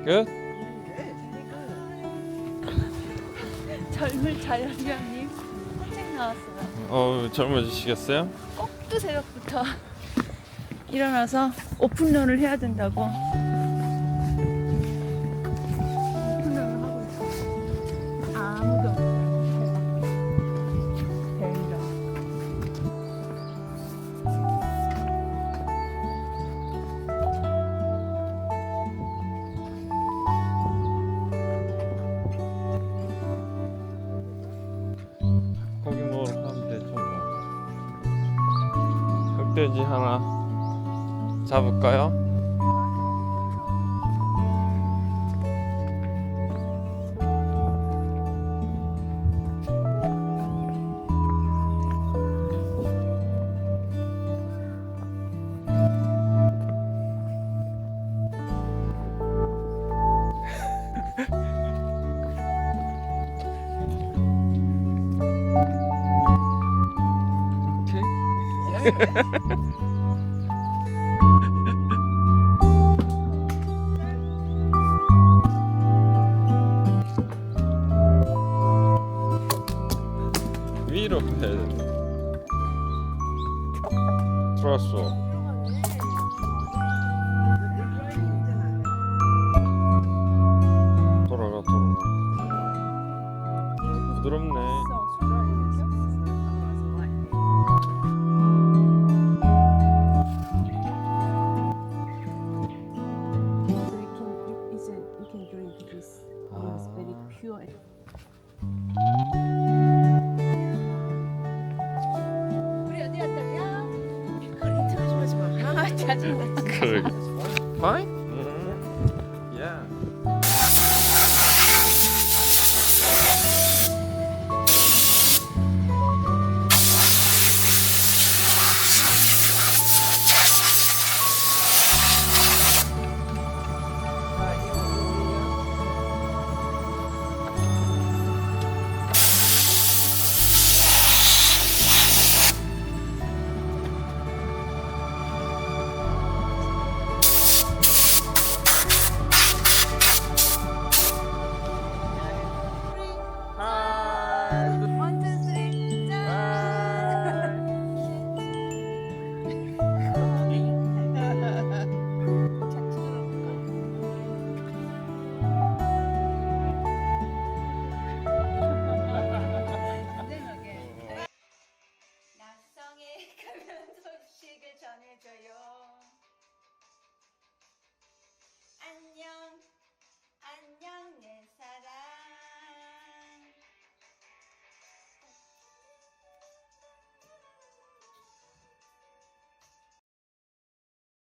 Good? 젊은 자연병님 산책 나왔어요. 젊어지시겠어요? 꼭두 새벽부터 일어나서 오픈런을 해야 된다고. 오픈런을 하고 있어. 아무도 없어. 대박. 고기 먹으러 가면 되죠 뭐. 흑돼지 하나 잡을까요? 위로 해야 돼. 들어왔어. 돌아가. 부드럽네. 우리 어디 갔다냐? 짜증나. 그러게. Fine?